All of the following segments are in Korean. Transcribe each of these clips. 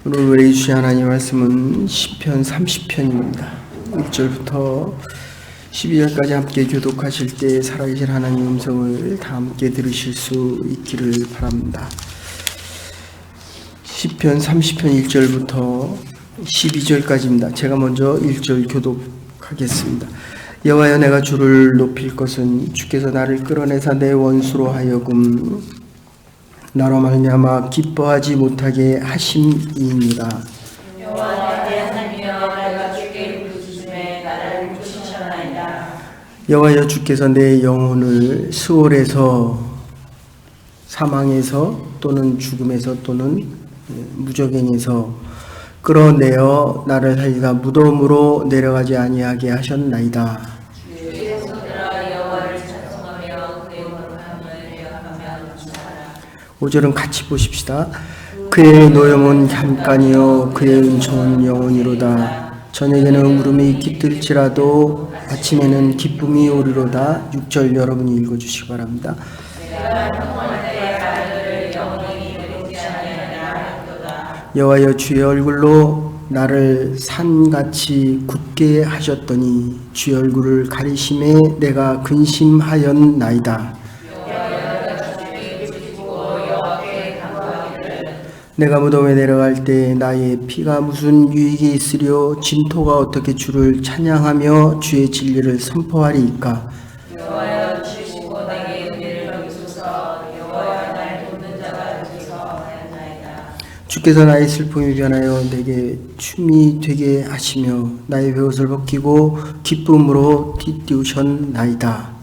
오늘 우리 주신 하나님 말씀은 시편 30편입니다. 1절부터 12절까지 함께 교독하실 때 살아계신 하나님 음성을 다 함께 들으실 수 있기를 바랍니다. 시편 30편 1절부터 12절까지입니다. 제가 먼저 1절 교독하겠습니다. 여호와여, 내가 주를 높일 것은 주께서 나를 끌어내사 내 원수로 하여금 나로 말미암아 기뻐하지 못하게 하심이니라. 여호와여, 주께서 내 영혼을 스올에서, 사망에서 또는 죽음에서 또는 무저갱에서 끌어내어 나를 살리다 무덤으로 내려가지 아니하게 하셨나이다. 5절은 같이 보십시다. 그의 노염은 잠깐이요 그의 은총은 영원이로다. 저녁에는 울음이 깃들지라도 아침에는 기쁨이 오리로다. 6절 여러분이 읽어주시기 바랍니다. 여호와여, 주의 얼굴로 나를 산같이 굳게 하셨더니 주의 얼굴을 가리심에 내가 근심하였나이다. 내가 무덤에 내려갈 때 나의 피가 무슨 유익이 있으려 진토가 어떻게 주를 찬양하며 주의 진리를 선포하리이까. 여호와여, 주시고 내게 은혜를 베푸소서. 여호와여, 날 돕는 자가 주께서 하였나이다. 주께서 나의 슬픔이 변하여 내게 춤이 되게 하시며 나의 베옷을 벗기고 기쁨으로 띠띠우셨나이다.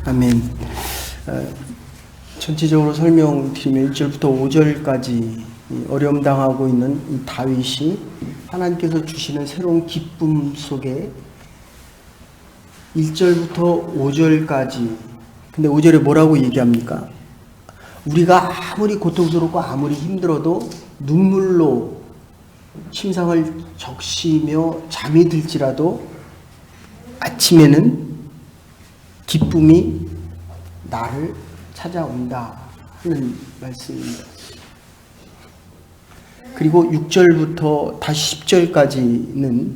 아멘. 전체적으로 설명드리면 1절부터 5절까지 어려움 당하고 있는 이 다윗이 하나님께서 주시는 새로운 기쁨 속에 1절부터 5절까지, 근데 5절에 뭐라고 얘기합니까? 우리가 아무리 고통스럽고 아무리 힘들어도 눈물로 침상을 적시며 잠이 들지라도 아침에는 기쁨이 나를 찾아온다 하는 말씀입니다. 그리고 6절부터 다시 10절까지는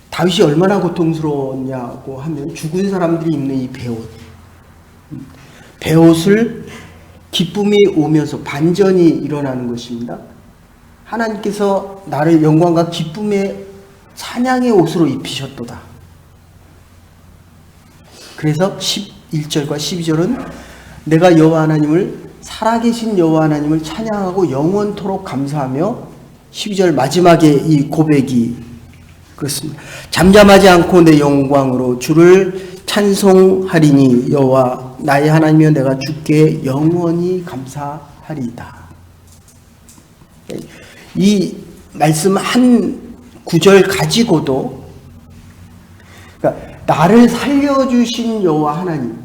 다윗이 얼마나 고통스러웠냐고 하면 죽은 사람들이 입는 이 베옷을 기쁨이 오면서 반전이 일어나는 것입니다. 하나님께서 나를 영광과 기쁨의 찬양의 옷으로 입히셨도다. 그래서 11절과 12절은 내가 여호와 하나님을, 살아계신 여호와 하나님을 찬양하고 영원토록 감사하며, 12절 마지막에 이 고백이 그렇습니다. 잠잠하지 않고 내 영광으로 주를 찬송하리니 여호와 나의 하나님이여 내가 주께 영원히 감사하리이다. 이 말씀 한 구절 가지고도, 그러니까 나를 살려주신 여호와 하나님,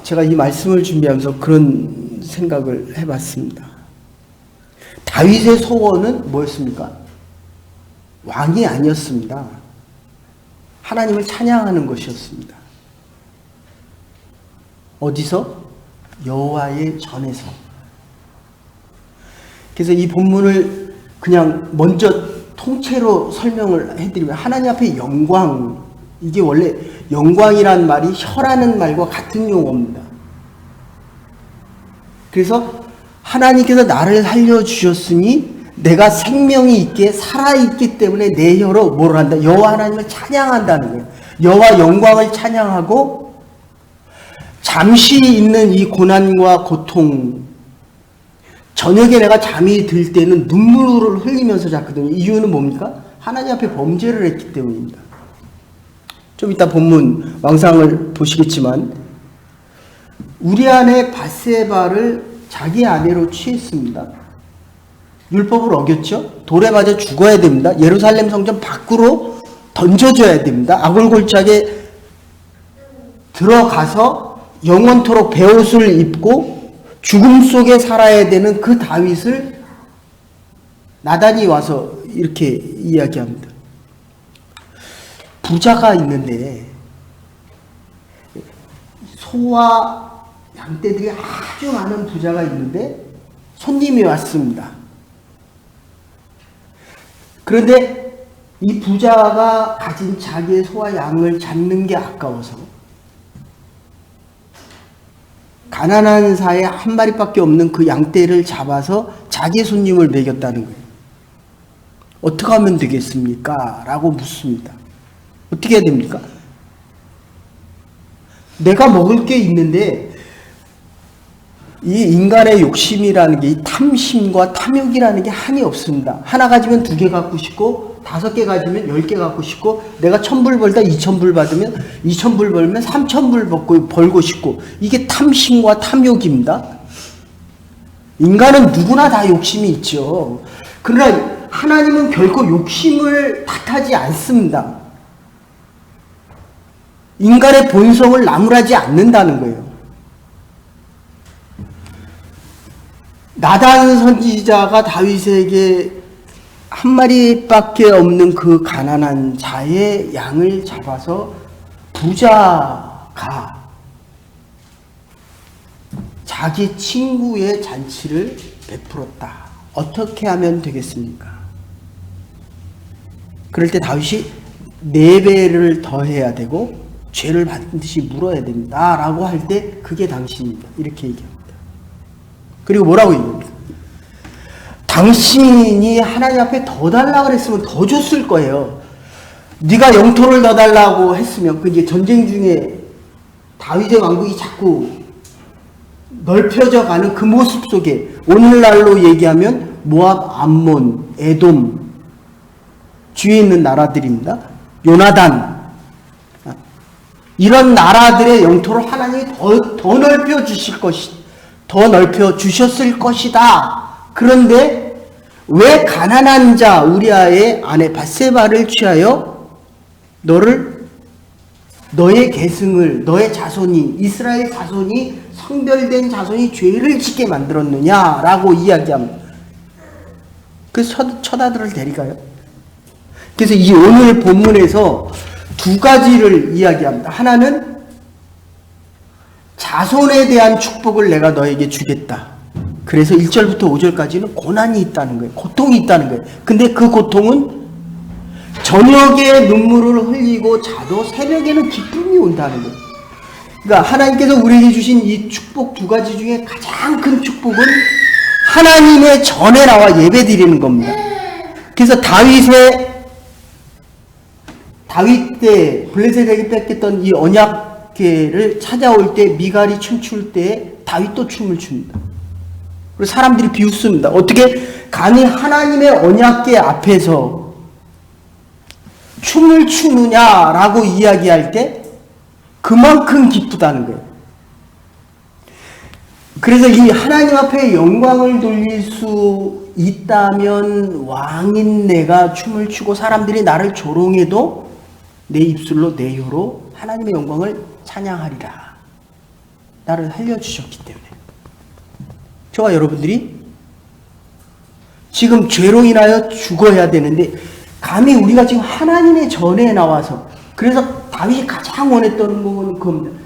제가 이 말씀을 준비하면서 그런 생각을 해봤습니다. 다윗의 소원은 뭐였습니까? 왕이 아니었습니다. 하나님을 찬양하는 것이었습니다. 어디서? 여호와의 전에서. 그래서 이 본문을 그냥 먼저 통째로 설명을 해드리면, 하나님 앞에 영광, 이게 원래 영광이란 말이 혀라는 말과 같은 용어입니다. 그래서 하나님께서 나를 살려주셨으니 내가 생명이 있게 살아있기 때문에 내 혀로 뭘 한다? 여호와 하나님을 찬양한다는 거예요. 여호와 영광을 찬양하고, 잠시 있는 이 고난과 고통, 저녁에 내가 잠이 들 때는 눈물을 흘리면서 잤거든요. 이유는 뭡니까? 하나님 앞에 범죄를 했기 때문입니다. 좀 이따 본문 왕상을 보시겠지만, 우리아의 밧세바를 자기 아내로 취했습니다. 율법을 어겼죠. 돌에 맞아 죽어야 됩니다. 예루살렘 성전 밖으로 던져져야 됩니다. 아골골짜기에 들어가서 영원토록 베옷을 입고 죽음 속에 살아야 되는 그 다윗을 나단이 와서 이렇게 이야기합니다. 부자가 있는데 소와 양떼들이 아주 많은 부자가 있는데 손님이 왔습니다. 그런데 이 부자가 가진 자기의 소와 양을 잡는 게 아까워서 가난한 사에 한 마리밖에 없는 그 양떼를 잡아서 자기 손님을 먹였다는 거예요. 어떻게 하면 되겠습니까? 라고 묻습니다. 어떻게 해야 됩니까? 내가 먹을 게 있는데 이 인간의 욕심이라는 게, 이 탐심과 탐욕이라는 게 한이 없습니다. 하나 가지면 2개 갖고 싶고, 5개 가지면 10개 갖고 싶고, 내가 1,000불 벌다 2,000불 받으면 2,000불 벌면 3,000불 벌고 싶고, 이게 탐심과 탐욕입니다. 인간은 누구나 다 욕심이 있죠. 그러나 하나님은 결코 욕심을 탓하지 않습니다. 인간의 본성을 나무라지 않는다는 거예요. 나단 선지자가 다윗에게 한 마리밖에 없는 그 가난한 자의 양을 잡아서 부자가 자기 친구의 잔치를 베풀었다. 어떻게 하면 되겠습니까? 그럴 때 다윗이 4배를 더해야 되고 죄를 반드시 물어야 됩니다. 라고 할 때 그게 당신입니다. 이렇게 얘기합니다. 그리고 뭐라고 얘기합니까? 당신이 하나님 앞에 더 달라고 그랬으면 더 줬을 거예요. 네가 영토를 더 달라고 했으면, 그 이제 전쟁 중에 다윗의 왕국이 자꾸 넓혀져 가는 그 모습 속에 오늘날로 얘기하면 모압, 암몬, 에돔 주위에 있는 나라들입니다. 요나단, 이런 나라들의 영토를 하나님이 더 넓혀 주실 더 넓혀 주셨을 것이다. 그런데 왜 가난한 자 우리아의 아내 밧세바를 취하여 너의 계승을, 너의 자손이, 이스라엘 자손이, 성별된 자손이 죄를 짓게 만들었느냐라고 이야기합니다. 그래서 처다들을 데리가요. 그래서 이 오늘 본문에서 2가지를 이야기합니다. 하나는 자손에 대한 축복을 내가 너에게 주겠다. 그래서 1절부터 5절까지는 고난이 있다는 거예요. 고통이 있다는 거예요. 근데 그 고통은 저녁에 눈물을 흘리고 자도 새벽에는 기쁨이 온다는 거예요. 그러니까 하나님께서 우리에게 주신 이 축복 2가지 중에 가장 큰 축복은 하나님의 전에 나와 예배 드리는 겁니다. 그래서 다윗 때 블레셋에게 뺏겼던 이 언약궤를 찾아올 때 미갈이 춤출 때 다윗도 춤을 춥니다. 그리고 사람들이 비웃습니다. 어떻게 감히 하나님의 언약궤 앞에서 춤을 추느냐라고 이야기할 때 그만큼 기쁘다는 거예요. 그래서 이 하나님 앞에 영광을 돌릴 수 있다면 왕인 내가 춤을 추고 사람들이 나를 조롱해도 내 입술로 내 혀로 하나님의 영광을 찬양하리라. 나를 살려주셨기 때문에. 저와 여러분들이 지금 죄로 인하여 죽어야 되는데 감히 우리가 지금 하나님의 전에 나와서, 그래서 다윗이 가장 원했던 부분은 그겁니다.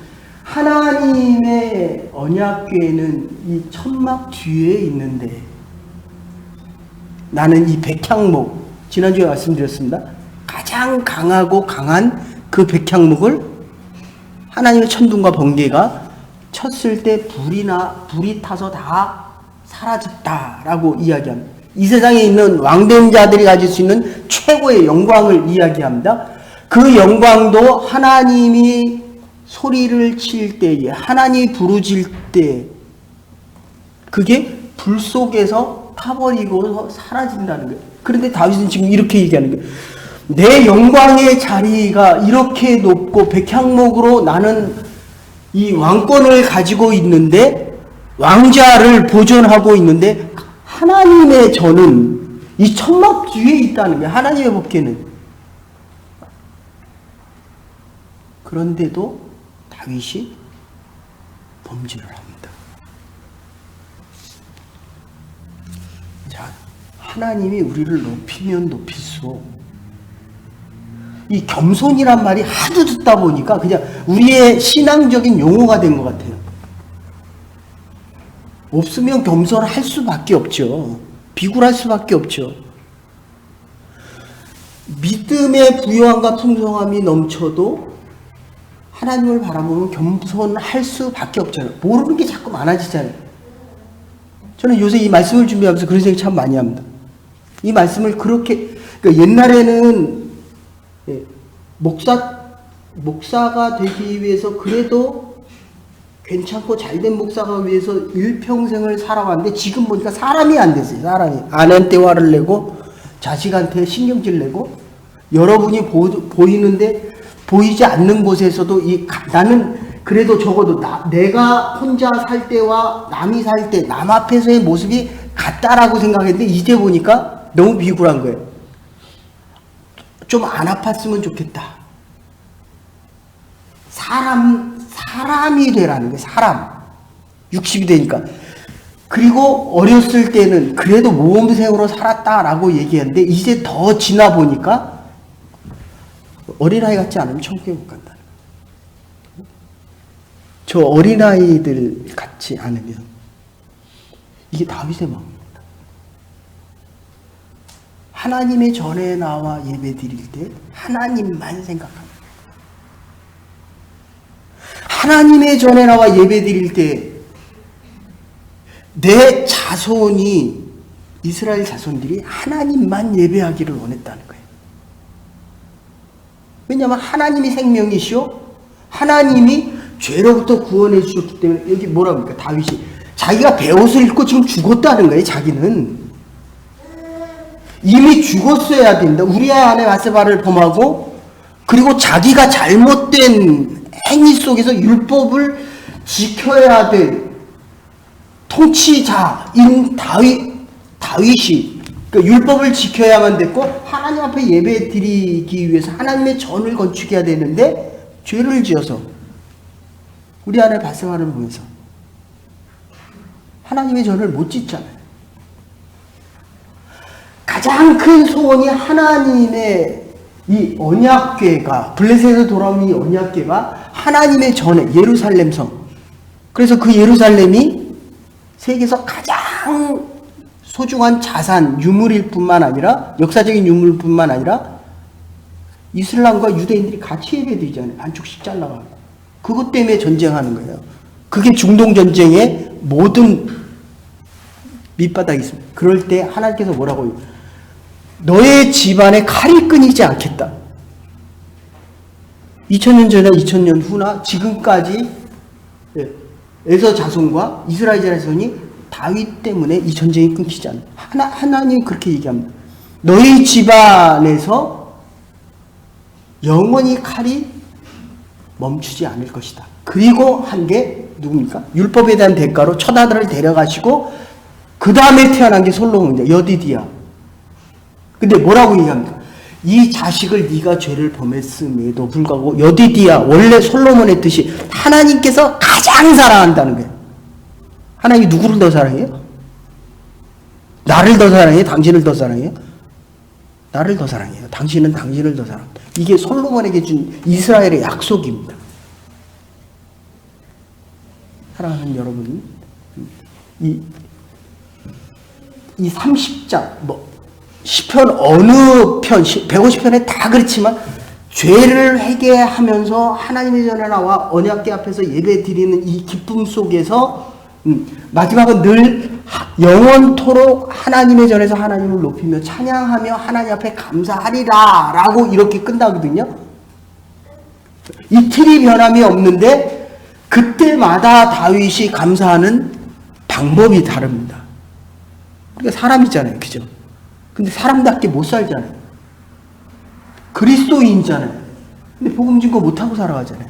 하나님의 언약궤는 이 천막 뒤에 있는데 나는 이 백향목, 지난주에 말씀드렸습니다. 가장 강하고 강한 그 백향목을 하나님의 천둥과 번개가 쳤을 때 불이 타서 다 사라졌다라고 이야기합니다. 이 세상에 있는 왕된 자들이 가질 수 있는 최고의 영광을 이야기합니다. 그 영광도 하나님이 소리를 칠 때에, 하나님이 부르질 때 그게 불 속에서 타버리고 사라진다는 거예요. 그런데 다윗은 지금 이렇게 얘기하는 거예요. 내 영광의 자리가 이렇게 높고 백향목으로 나는 이 왕권을 가지고 있는데, 왕자를 보존하고 있는데 하나님의 저는 이 천막 뒤에 있다는 거예요. 하나님의 법궤는. 그런데도 다윗이 범죄를 합니다. 자, 하나님이 우리를 높이면 높일수록 이 겸손이란 말이 하도 듣다 보니까 그냥 우리의 신앙적인 용어가 된 것 같아요. 없으면 겸손할 수밖에 없죠. 비굴할 수밖에 없죠. 믿음의 부요함과 풍성함이 넘쳐도 하나님을 바라보면 겸손할 수밖에 없잖아요. 모르는 게 자꾸 많아지잖아요. 저는 요새 이 말씀을 준비하면서 그런 생각 참 많이 합니다. 이 말씀을 그렇게, 그러니까 옛날에는 목사가 되기 위해서 그래도 괜찮고 잘된 목사가 위해서 일평생을 살아왔는데 지금 보니까 사람이 안 됐어요. 사람이. 아내한테 화를 내고 자식한테 신경질 내고 여러분이 보이는데 보이지 않는 곳에서도 나는 그래도 적어도 내가 혼자 살 때와 남이 살 때 남 앞에서의 모습이 같다라고 생각했는데 이제 보니까 너무 비굴한 거예요. 좀 안 아팠으면 좋겠다. 사람이 되라는 거예요. 사람. 60이 되니까. 그리고 어렸을 때는 그래도 모범생으로 살았다라고 얘기했는데 이제 더 지나 보니까 어린아이 같지 않으면 천국에 못 간다. 저 어린아이들 같지 않으면 이게 다윗의 마음입니다. 하나님의 전에 나와 예배 드릴 때 하나님만 생각합니다. 하나님의 전에 나와 예배 드릴 때 내 자손이 이스라엘 자손들이 하나님만 예배하기를 원했다는 거예요. 왜냐하면 하나님이 생명이시오. 하나님이 죄로부터 구원해 주셨기 때문에 여기 뭐라고 합니까? 다윗이 자기가 베옷을 입고 지금 죽었다는 거예요. 자기는 이미 죽었어야 된다. 우리아 안에 바세바를 범하고 그리고 자기가 잘못된 행위 속에서 율법을 지켜야 될 통치자인 다윗이 그 율법을 지켜야만 됐고 하나님 앞에 예배 드리기 위해서 하나님의 전을 건축해야 되는데 죄를 지어서 우리 안에 바세바를 보면서 하나님의 전을 못 짓잖아요. 가장 큰 소원이 하나님의 이 언약궤가 블레셋에서 돌아온 이 언약궤가 하나님의 전에 예루살렘 성. 그래서 그 예루살렘이 세계에서 가장 소중한 자산, 유물일 뿐만 아니라 역사적인 유물일 뿐만 아니라 이슬람과 유대인들이 같이 예배드리잖아요. 반쪽씩 잘라가고. 그것 때문에 전쟁하는 거예요. 그게 중동 전쟁의 모든 밑바닥이 있습니다. 그럴 때 하나님께서 뭐라고 해요? 너의 집안에 칼이 끊이지 않겠다. 2000년 전이나 2000년 후나 지금까지 에서 자손과 이스라엘 자손이 다윗 때문에 이 전쟁이 끊기지 않아요. 하나님이 그렇게 얘기합니다. 너희 집안에서 영원히 칼이 멈추지 않을 것이다. 그리고 한 게 누굽니까? 율법에 대한 대가로 첫 아들을 데려가시고 그 다음에 태어난 게 솔로몬이다. 여디디야. 근데 뭐라고 얘기합니까? 이 자식을 네가 죄를 범했음에도 불구하고 여디디야 원래 솔로몬의 뜻이 하나님께서 가장 사랑한다는 거예요. 하나님이 누구를 더 사랑해요? 나를 더 사랑해요? 당신을 더 사랑해요? 나를 더 사랑해요. 당신은 당신을 더 사랑한다. 이게 솔로몬에게 준 이스라엘의 약속입니다. 사랑하는 여러분, 이 30장 시편 어느 편 150편에 다 그렇지만 죄를 회개하면서 하나님의 전에 나와 언약궤 앞에서 예배 드리는 이 기쁨 속에서 마지막은 늘 영원토록 하나님의 전에서 하나님을 높이며 찬양하며 하나님 앞에 감사하리라 라고 이렇게 끝나거든요. 이틀이 변함이 없는데 그때마다 다윗이 감사하는 방법이 다릅니다. 그러니까 사람이잖아요. 그죠? 근데 사람답게 못 살잖아요. 그리스도인이잖아요. 근데 복음 증거 못하고 살아가잖아요.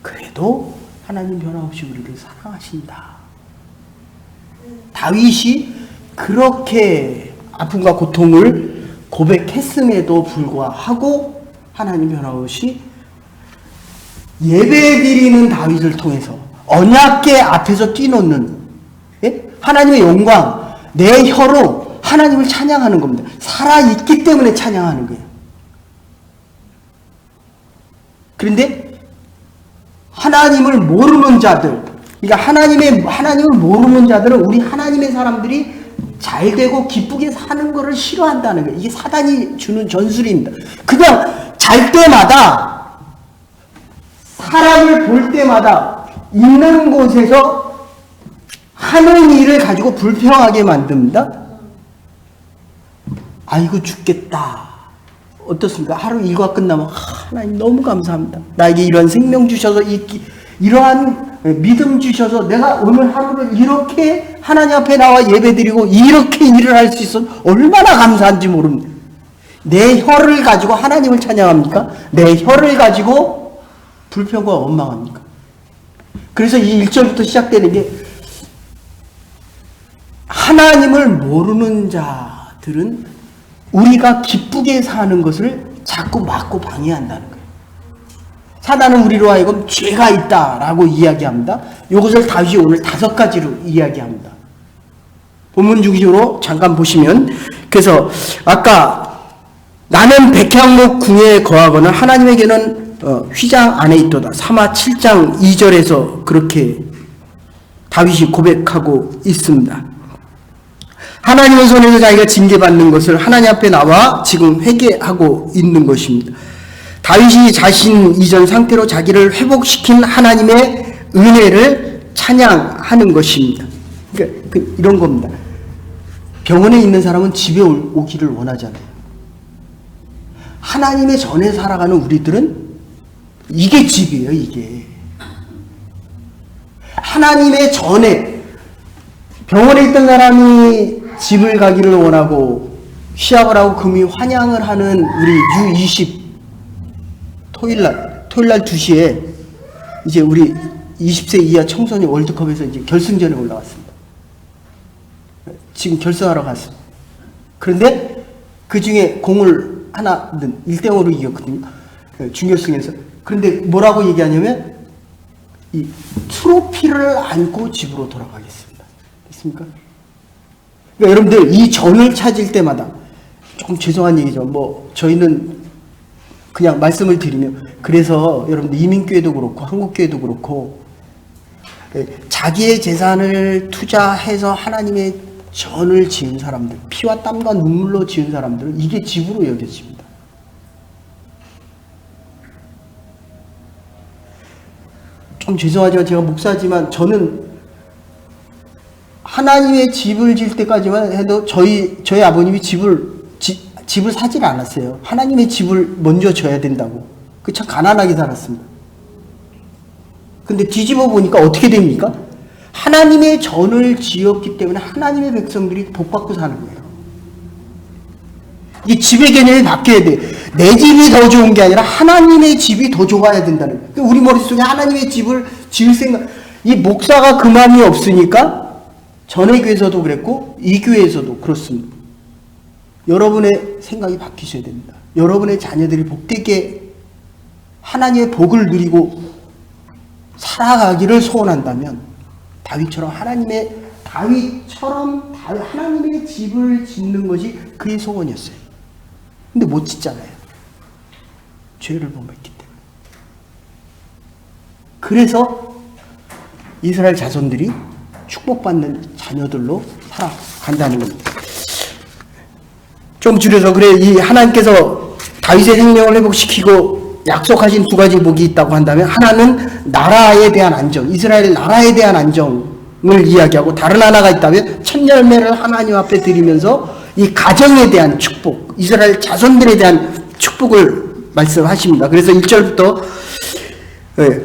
그래도 하나님 변함없이 우리를 사랑하신다. 다윗이 그렇게 아픔과 고통을 고백했음에도 불구하고 하나님 변함없이 예배드리는 다윗을 통해서 언약궤 앞에서 뛰놓는 하나님의 영광, 내 혀로 하나님을 찬양하는 겁니다. 살아있기 때문에 찬양하는 거예요. 그런데 하나님을 모르는 자들, 그러니까 하나님을 모르는 자들은 우리 하나님의 사람들이 잘 되고 기쁘게 사는 것을 싫어한다는 거예요. 이게 사단이 주는 전술입니다. 그냥 잘 때마다, 사람을 볼 때마다 있는 곳에서 하는 일을 가지고 불평하게 만듭니다. 아이고 죽겠다. 어떻습니까? 하루 일과 끝나면 하나님 너무 감사합니다. 나에게 이런 생명 주셔서 이러한 믿음 주셔서 내가 오늘 하루를 이렇게 하나님 앞에 나와 예배드리고 이렇게 일을 할 수 있어 얼마나 감사한지 모릅니다. 내 혀를 가지고 하나님을 찬양합니까? 내 혀를 가지고 불평과 원망합니까? 그래서 이 1절부터 시작되는 게 하나님을 모르는 자들은 우리가 기쁘게 사는 것을 자꾸 막고 방해한다는 거예요. 사단은 우리로 하여금 죄가 있다라고 이야기합니다. 이것을 다윗이 오늘 5가지로 이야기합니다. 본문 중심으로 잠깐 보시면, 그래서 아까 나는 백향목 궁에 거하거나 하나님에게는 휘장 안에 있도다. 사마 7장 2절에서 그렇게 다윗이 고백하고 있습니다. 하나님의 손에서 자기가 징계받는 것을 하나님 앞에 나와 지금 회개하고 있는 것입니다. 다윗이 자신 이전 상태로 자기를 회복시킨 하나님의 은혜를 찬양하는 것입니다. 그러니까 이런 겁니다. 병원에 있는 사람은 집에 오기를 원하잖아요. 하나님의 전에 살아가는 우리들은 이게 집이에요, 이게. 하나님의 전에 병원에 있던 사람이 집을 가기를 원하고 시합을 하고 금이 환영을 하는 우리 U20 토요일날 2시에 이제 우리 20세 이하 청소년 월드컵에서 이제 결승전에 올라왔습니다. 지금 결승하러 갔습니다. 그런데 그 중에 공을 하나 1대5로 이겼거든요. 준결승에서. 그런데 뭐라고 얘기하냐면 이 트로피를 안고 집으로 돌아가겠습니다. 됐습니까? 그러니까 여러분들 이 전을 찾을 때마다 조금 죄송한 얘기죠. 뭐 저희는 그냥 말씀을 드리면, 그래서 여러분들 이민교회도 그렇고 한국교회도 그렇고 자기의 재산을 투자해서 하나님의 전을 지은 사람들, 피와 땀과 눈물로 지은 사람들은 이게 집으로 여겨집니다. 좀 죄송하지만 제가 목사지만 저는 하나님의 집을 지을 때까지만 해도 저희 아버님이 집을 사질 않았어요. 하나님의 집을 먼저 져야 된다고. 그 참 가난하게 살았습니다. 근데 뒤집어 보니까 어떻게 됩니까? 하나님의 전을 지었기 때문에 하나님의 백성들이 복받고 사는 거예요. 이 집의 개념이 바뀌어야 돼. 내 집이 더 좋은 게 아니라 하나님의 집이 더 좋아야 된다는 거예요. 그러니까 우리 머릿속에 하나님의 집을 지을 생각, 이 목사가 그 마음이 없으니까 전의 교회에서도 그랬고 이 교회에서도 그렇습니다. 여러분의 생각이 바뀌셔야 됩니다. 여러분의 자녀들이 복되게 하나님의 복을 누리고 살아가기를 소원한다면 다윗처럼 하나님의 집을 짓는 것이 그의 소원이었어요. 근데 못 짓잖아요. 죄를 범했기 때문에. 그래서 이스라엘 자손들이 축복받는 자녀들로 살아간다는 겁니다. 좀 줄여서, 그래, 이 하나님께서 다윗의 생명을 회복시키고 약속하신 2가지 복이 있다고 한다면, 하나는 나라에 대한 안정, 이스라엘 나라에 대한 안정을 이야기하고, 다른 하나가 있다면 첫 열매를 하나님 앞에 드리면서 이 가정에 대한 축복, 이스라엘 자손들에 대한 축복을 말씀하십니다. 그래서 1절부터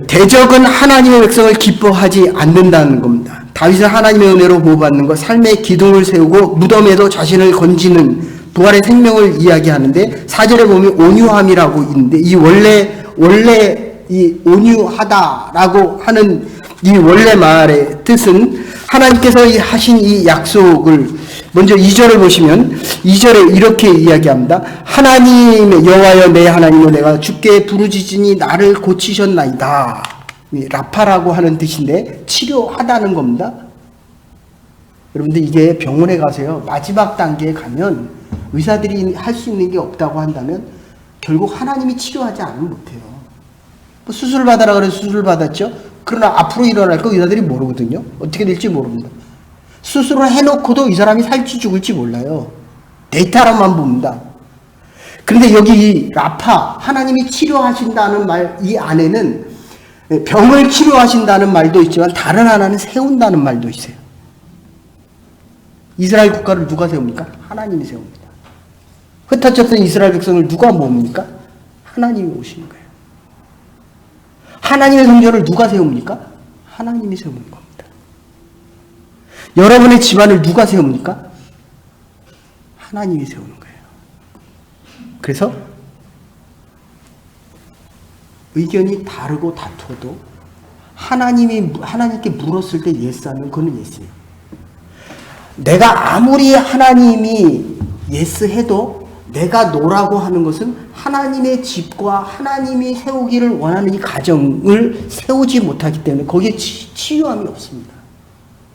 대적은 하나님의 백성을 기뻐하지 않는다는 겁니다. 다윗은 하나님의 은혜로 보호받는 것, 삶의 기둥을 세우고 무덤에도 자신을 건지는 부활의 생명을 이야기하는데, 4절에 보면 온유함이라고 있는데, 이 원래 이 온유하다라고 하는 이 원래 말의 뜻은 하나님께서 하신 이 약속을, 먼저 2절을 보시면 2절에 이렇게 이야기합니다. 하나님의 여호와여 내 하나님여 내가 주께 부르짖으니 나를 고치셨나이다. 라파라고 하는 뜻인데 치료하다는 겁니다. 여러분들 이게 병원에 가세요. 마지막 단계에 가면 의사들이 할 수 있는 게 없다고 한다면 결국 하나님이 치료하지 않으면 못해요. 뭐 수술 받아라 그래서 수술 받았죠. 그러나 앞으로 일어날 거 의사들이 모르거든요. 어떻게 될지 모릅니다. 수술을 해놓고도 이 사람이 살지 죽을지 몰라요. 데이터로만 봅니다. 그런데 여기 이 라파, 하나님이 치료하신다는 말, 이 안에는 병을 치료하신다는 말도 있지만 다른 하나는 세운다는 말도 있어요. 이스라엘 국가를 누가 세웁니까? 하나님이 세웁니다. 흩어졌던 이스라엘 백성을 누가 모읍니까? 하나님이 오시는 거예요. 하나님의 성전을 누가 세웁니까? 하나님이 세우는 겁니다. 여러분의 집안을 누가 세웁니까? 하나님이 세우는 거예요. 그래서 의견이 다르고 다투어도 하나님께 물었을 때 예스하면 그거는 예스예요. 내가 아무리 하나님이 예스해도 내가 노라고 하는 것은 하나님의 집과 하나님이 세우기를 원하는 이 가정을 세우지 못하기 때문에 거기에 치유함이 없습니다.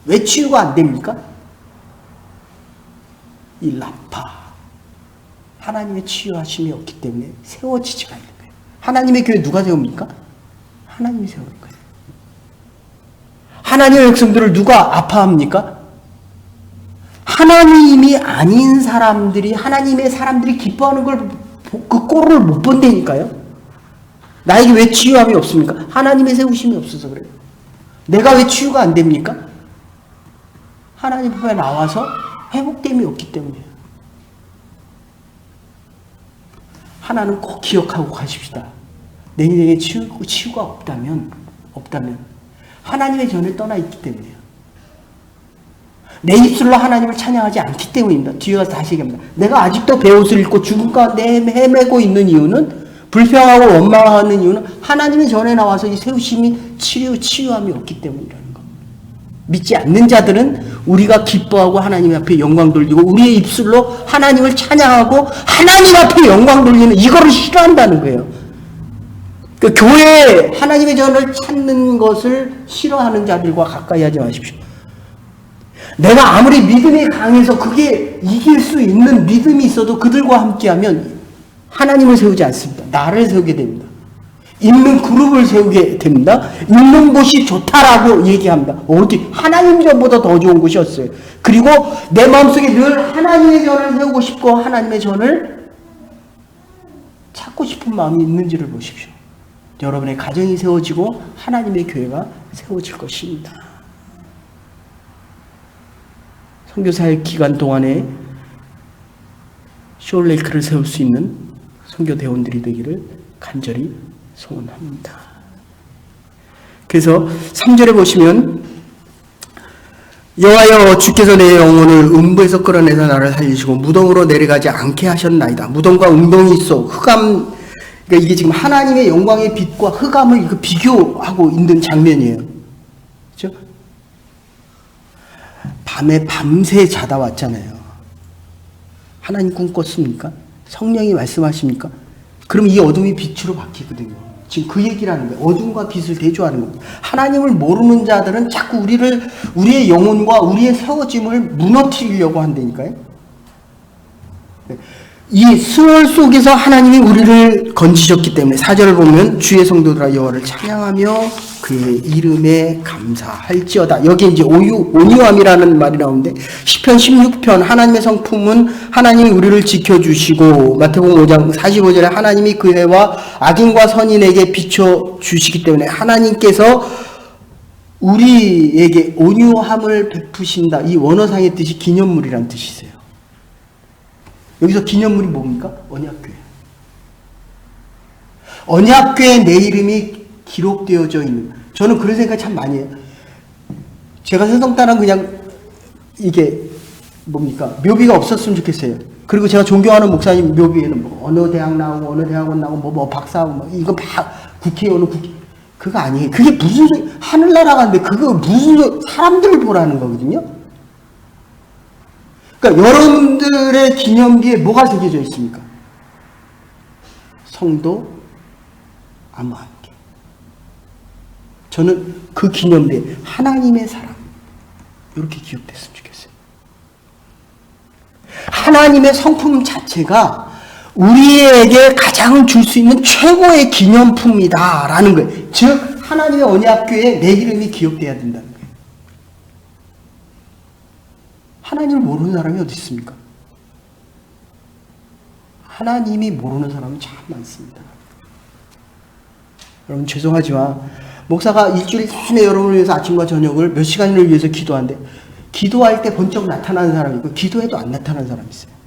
왜 치유가 안 됩니까? 이 라파, 하나님의 치유하심이 없기 때문에 세워지지가 않는 거예요. 하나님의 교회 누가 세웁니까? 하나님이 세우는 거예요. 하나님의 백성들을 누가 아파합니까? 하나님이 아닌 사람들이, 하나님의 사람들이 기뻐하는 걸, 그 꼴을 못 본다니까요. 나에게 왜 치유함이 없습니까? 하나님의 세우심이 없어서 그래요. 내가 왜 치유가 안 됩니까? 하나님 앞에 나와서 회복됨이 없기 때문이에요. 하나는 꼭 기억하고 가십시다. 내 인생에 치유가 없다면 하나님의 전을 떠나 있기 때문이에요. 내 입술로 하나님을 찬양하지 않기 때문입니다. 뒤에 가서 다시 얘기합니다. 내가 아직도 베옷을 입고 죽음 가운데 헤매고 있는 이유는, 불평하고 원망하는 이유는 하나님의 전에 나와서 이 세우심이 치유함이 없기 때문이라는 것. 믿지 않는 자들은 우리가 기뻐하고 하나님 앞에 영광 돌리고 우리의 입술로 하나님을 찬양하고 하나님 앞에 영광 돌리는 이거를 싫어한다는 거예요. 그 교회에 하나님의 전을 찾는 것을 싫어하는 자들과 가까이 하지 마십시오. 내가 아무리 믿음이 강해서 그게 이길 수 있는 믿음이 있어도 그들과 함께하면 하나님을 세우지 않습니다. 나를 세우게 됩니다. 있는 그룹을 세우게 됩니다. 있는 곳이 좋다라고 얘기합니다. 어디? 하나님 전보다 더 좋은 곳이 없어요. 그리고 내 마음속에 늘 하나님의 전을 세우고 싶고 하나님의 전을 찾고 싶은 마음이 있는지를 보십시오. 여러분의 가정이 세워지고 하나님의 교회가 세워질 것입니다. 선교사역 기간 동안에 쇼레이크를 세울 수 있는 선교대원들이 되기를 간절히 소원합니다. 그래서 3절에 보시면 여호와여 주께서 내 영혼을 음부에서 끌어내서 나를 살리시고 무덤으로 내려가지 않게 하셨나이다. 무덤과 웅덩이 속 흑암, 그러니까 이게 지금 하나님의 영광의 빛과 흑암을 이거 비교하고 있는 장면이에요. 그렇죠? 밤에 밤새 자다 왔잖아요. 하나님 꿈 꿨습니까? 성령이 말씀하십니까? 그럼 이 어둠이 빛으로 바뀌거든요. 지금 그 얘기를 하는 거예요. 어둠과 빛을 대조하는 겁니다. 하나님을 모르는 자들은 자꾸 우리의 영혼과 우리의 세워짐을 무너뜨리려고 한다니까요. 이 수월 속에서 하나님이 우리를 건지셨기 때문에 4절을 보면 주의 성도들아 여호와를 찬양하며 그의 이름에 감사할지어다. 여기 이제 온유함이라는 말이 나오는데 시편 16편 하나님의 성품은 하나님이 우리를 지켜주시고 마태복음 5장 45절에 하나님이 그 해와 악인과 선인에게 비춰주시기 때문에 하나님께서 우리에게 온유함을 베푸신다. 이 원어상의 뜻이 기념물이라는 뜻이세요. 여기서 기념물이 뭡니까? 언약궤. 언약궤에 내 이름이 기록되어져 있는. 저는 그런 생각 참 많이 해요. 제가 세상 따라 그냥 이게 뭡니까? 묘비가 없었으면 좋겠어요. 그리고 제가 존경하는 목사님 묘비에는 뭐 어느 대학 나오고 어느 대학원 나오고 뭐 박사하고 뭐 이거 막 국회의원 그거 아니에요. 그게 무슨 하늘나라 가는데 그거 무슨 사람들을 보라는 거거든요. 그러니까 여러분들의 기념비에 뭐가 새겨져 있습니까? 성도 아무 함께. 저는 그 기념비에 하나님의 사랑 이렇게 기억됐으면 좋겠어요. 하나님의 성품 자체가 우리에게 가장 줄 수 있는 최고의 기념품이다라는 거예요. 즉 하나님의 언약궤에 내 이름이 기억돼야 된다는 거예요. 하나님을 모르는 사람이 어디 있습니까? 하나님이 모르는 사람은 참 많습니다. 여러분 죄송하지만 목사가 일주일 내내 여러분을 위해서 아침과 저녁을 몇 시간을 위해서 기도하는데 기도할 때 번쩍 나타나는 사람이 있고 기도해도 안 나타나는 사람이 있어요.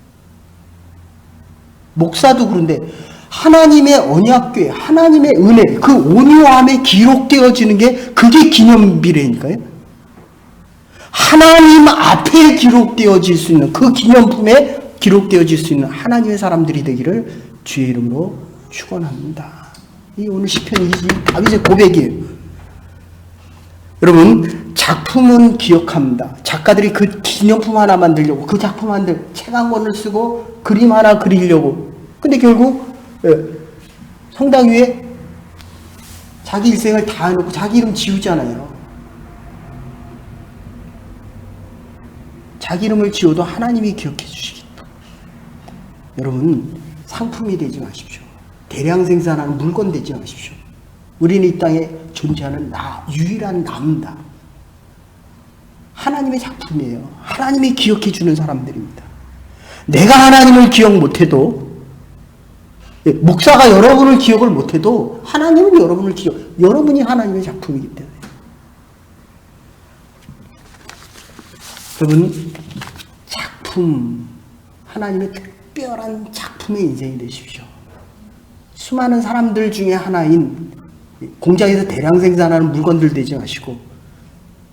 목사도 그런데 하나님의 언약궤, 하나님의 은혜, 그 온유함에 기록되어지는 게 그게 기념비례니까요. 하나님 앞에 기록되어질 수 있는 그 기념품에 기록되어질 수 있는 하나님의 사람들이 되기를 주의 이름으로 축원합니다. 이 오늘 시편 22 다윗의 고백이에요. 여러분 작품은 기억합니다. 작가들이 그 기념품 하나 만들려고 그 작품 만들 책 한 권을 쓰고 그림 하나 그리려고 근데 결국 성당 위에 자기 일생을 다 해놓고 자기 이름 지우잖아요. 자기 이름을 지워도 하나님이 기억해 주시겠다. 여러분 상품이 되지 마십시오. 대량 생산하는 물건 되지 마십시오. 우리는 이 땅에 존재하는 유일한 남다. 하나님의 작품이에요. 하나님이 기억해 주는 사람들입니다. 내가 하나님을 기억 못해도 목사가 여러분을 기억을 못해도 하나님은 여러분을 여러분이 하나님의 작품이기 때문에 여러분 작품 하나님의 특별한 작품의 인생이 되십시오. 수많은 사람들 중에 하나인 공장에서 대량 생산하는 물건들 되지 마시고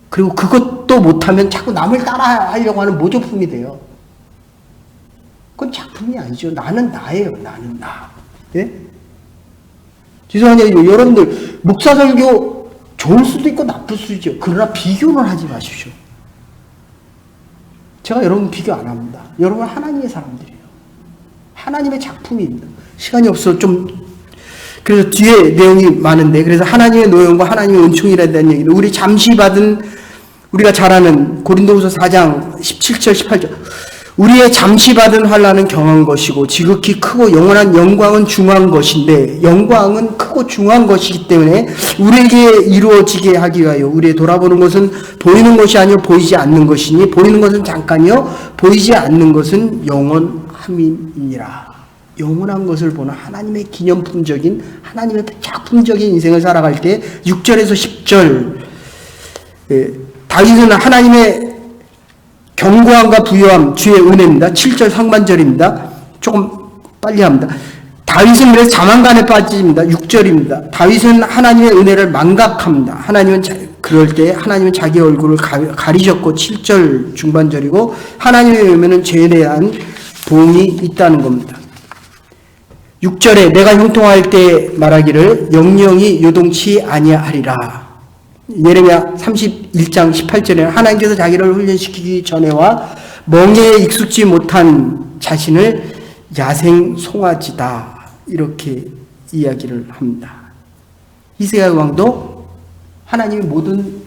그리고 그것도 못하면 자꾸 남을 따라 하려고 하는 모조품이 돼요. 그건 작품이 아니죠. 나는 나예요. 나는 나. 예? 죄송한데 여러분들 목사 설교 좋을 수도 있고 나쁠 수도 있죠. 그러나 비교는 하지 마십시오. 제가 여러분 비교 안 합니다. 여러분 하나님의 사람들이에요. 하나님의 작품입니다. 시간이 없어 그래서 뒤에 내용이 많은데 그래서 하나님의 노여움과 하나님의 은총이라는 얘기는 우리 잠시 받은 우리가 잘 아는 고린도후서 4장 17절 18절 우리의 잠시 받은 환난은 경한 것이고 지극히 크고 영원한 영광은 중한 것인데 영광은 크고 중한 것이기 때문에 우리에게 이루어지게 하기 위하여 우리의 돌아보는 것은 보이는 것이 아니요 보이지 않는 것이니 보이는 것은 잠깐이요 보이지 않는 것은 영원함이니라. 영원한 것을 보는 하나님의 기념품적인 하나님의 작품적인 인생을 살아갈 때 6절에서 10절 다윗은 하나님의 견고함과 부요함 주의 은혜입니다. 7절 상반절입니다. 조금 빨리 합니다. 다윗은 그래서 자만간에 빠집니다. 6절입니다. 다윗은 하나님의 은혜를 망각합니다. 하나님은 그럴 때 하나님은 자기 얼굴을 가리셨고 7절 중반절이고 하나님의 외면은 죄에 대한 보응이 있다는 겁니다. 6절에 내가 형통할 때 말하기를 영영이 요동치 아니하리라. 예레미야 31장 18절에 하나님께서 자기를 훈련시키기 전에와 멍에에 익숙지 못한 자신을 야생 송아지다 이렇게 이야기를 합니다. 히스기야 왕도 하나님이 모든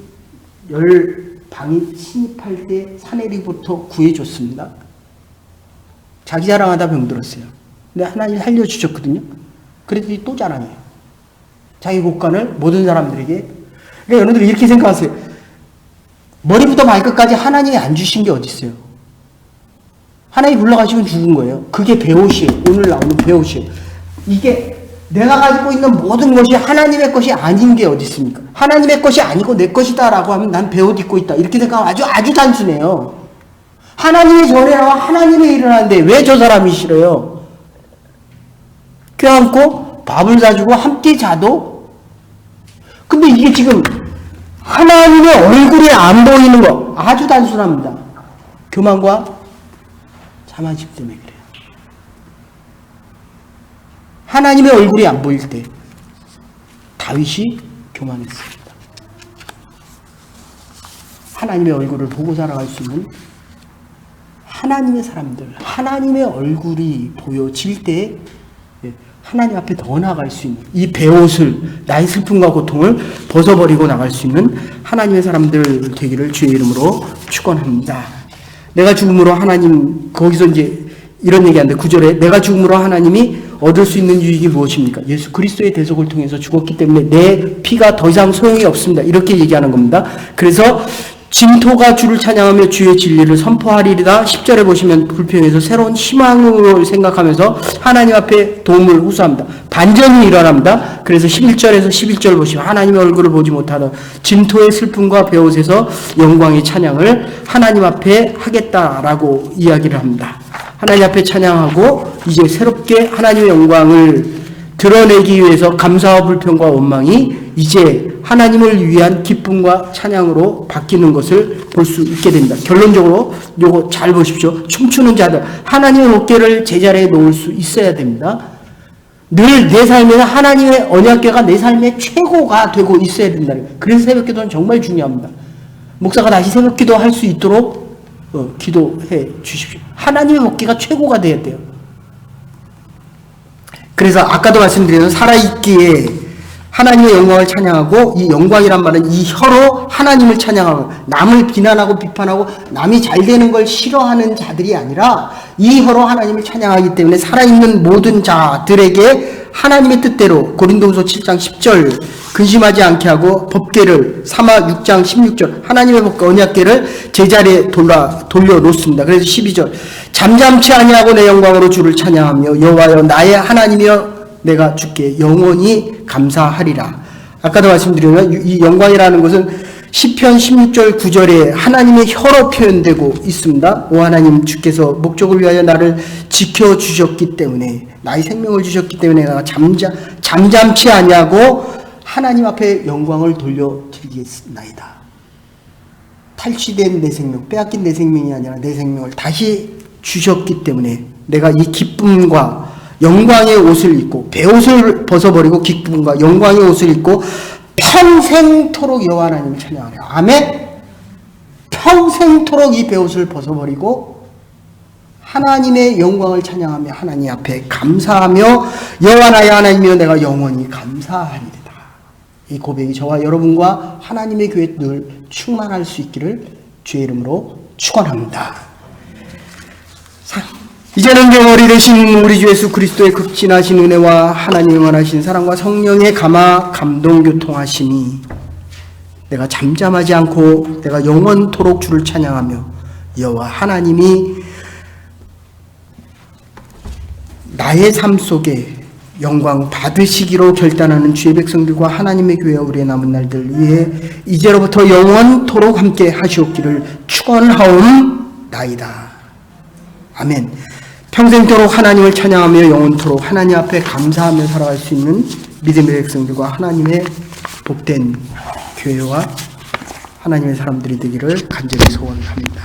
열 방이 침입할 때 사내리부터 구해줬습니다. 자기 자랑하다 병들었어요. 근데 하나님이 살려주셨거든요. 그랬더니 또 자랑해요. 자기 곳간을 모든 사람들에게. 그러니까 여러분들 이렇게 생각하세요. 머리부터 발끝까지 하나님이 안 주신 게 어디 있어요? 하나님이 불러가시고 죽은 거예요. 그게 배옷이에요. 오늘 나오는 배옷이에요. 이게 내가 가지고 있는 모든 것이 하나님의 것이 아닌 게 어디 있습니까? 하나님의 것이 아니고 내 것이다 라고 하면 난 배옷 입고 있다. 이렇게 생각하면 아주 단순해요. 하나님의 전에 나와 하나님의 일을 하는데 왜 저 사람이 싫어요? 껴안고 밥을 사주고 함께 자도 근데 이게 지금 하나님의 얼굴이 안 보이는 거 아주 단순합니다. 교만과 자만심 때문에 그래요. 하나님의 얼굴이 안 보일 때 다윗이 교만했습니다. 하나님의 얼굴을 보고 살아갈 수 있는 하나님의 사람들, 하나님의 얼굴이 보여질 때 하나님 앞에 더 나아갈 수 있는 이 배옷을 나의 슬픔과 고통을 벗어버리고 나갈 수 있는 하나님의 사람들 되기를 주의 이름으로 축원합니다. 내가 죽음으로 하나님 거기서 이제 이런 얘기하는데 9절에 내가 죽음으로 하나님이 얻을 수 있는 유익이 무엇입니까? 예수 그리스도의 대속을 통해서 죽었기 때문에 내 피가 더 이상 소용이 없습니다. 이렇게 얘기하는 겁니다. 그래서 진토가 주를 찬양하며 주의 진리를 선포하리이다. 10절에 보시면 불평에서 새로운 희망을 생각하면서 하나님 앞에 도움을 호소합니다. 반전이 일어납니다. 그래서 11절에서 11절 보시면 하나님의 얼굴을 보지 못하던 진토의 슬픔과 베옷에서 영광의 찬양을 하나님 앞에 하겠다라고 이야기를 합니다. 하나님 앞에 찬양하고 이제 새롭게 하나님의 영광을 드러내기 위해서 감사와 불평과 원망이 이제 하나님을 위한 기쁨과 찬양으로 바뀌는 것을 볼 수 있게 됩니다. 결론적으로 요거 잘 보십시오. 춤추는 자들, 하나님의 어깨를 제자리에 놓을 수 있어야 됩니다. 늘 내 삶에는 하나님의 언약궤가 내 삶의 최고가 되고 있어야 된다. 그래서 새벽기도는 정말 중요합니다. 목사가 다시 새벽기도 할 수 있도록 기도해 주십시오. 하나님의 어깨가 최고가 돼야 돼요. 그래서 아까도 말씀드린 살아있기에 하나님의 영광을 찬양하고, 이 영광이란 말은 이 혀로 하나님을 찬양하고 남을 비난하고 비판하고 남이 잘 되는 걸 싫어하는 자들이 아니라 이 혀로 하나님을 찬양하기 때문에 살아있는 모든 자들에게 하나님의 뜻대로 고린도후서 7장 10절 근심하지 않게 하고 법궤를 사마 6장 16절 하나님의 법궤 언약궤를 제자리에 돌려놓습니다. 그래서 12절 잠잠치 아니하고 내 영광으로 주를 찬양하며 여호와여 나의 하나님이여 내가 주께 영원히 감사하리라. 아까도 말씀드렸지만 이 영광이라는 것은 시편 16절 9절에 하나님의 혀로 표현되고 있습니다. 오 하나님 주께서 목적을 위하여 나를 지켜주셨기 때문에 나의 생명을 주셨기 때문에 내가 잠잠치 아니하고 하나님 앞에 영광을 돌려드리겠나이다. 탈취된 내 생명, 빼앗긴 내 생명이 아니라 내 생명을 다시 주셨기 때문에 내가 이 기쁨과 영광의 옷을 입고 베옷을 벗어버리고 기쁨과 영광의 옷을 입고 평생토록 여호와 하나님을 찬양하려. 아멘. 평생토록 이 베옷을 벗어버리고 하나님의 영광을 찬양하며 하나님 앞에 감사하며 여호와 나의 하나님이여 내가 영원히 감사하리이다. 이 고백이 저와 여러분과 하나님의 교회 늘 충만할 수 있기를 주의 이름으로 축원합니다. 이제는 병어리 되신 우리 주 예수 그리스도의 극진하신 은혜와 하나님의 원하신 사랑과 성령의 감동 교통하심이 내가 잠잠하지 않고 내가 영원토록 주를 찬양하며 여호와 하나님이 나의 삶 속에 영광 받으시기로 결단하는 주의 백성들과 하나님의 교회와 우리의 남은 날들 위해 이제로부터 영원토록 함께 하시옵기를 축원하옵나이다. 아멘. 평생토록 하나님을 찬양하며 영원토록 하나님 앞에 감사하며 살아갈 수 있는 믿음의 백성들과 하나님의 복된 교회와 하나님의 사람들이 되기를 간절히 소원합니다.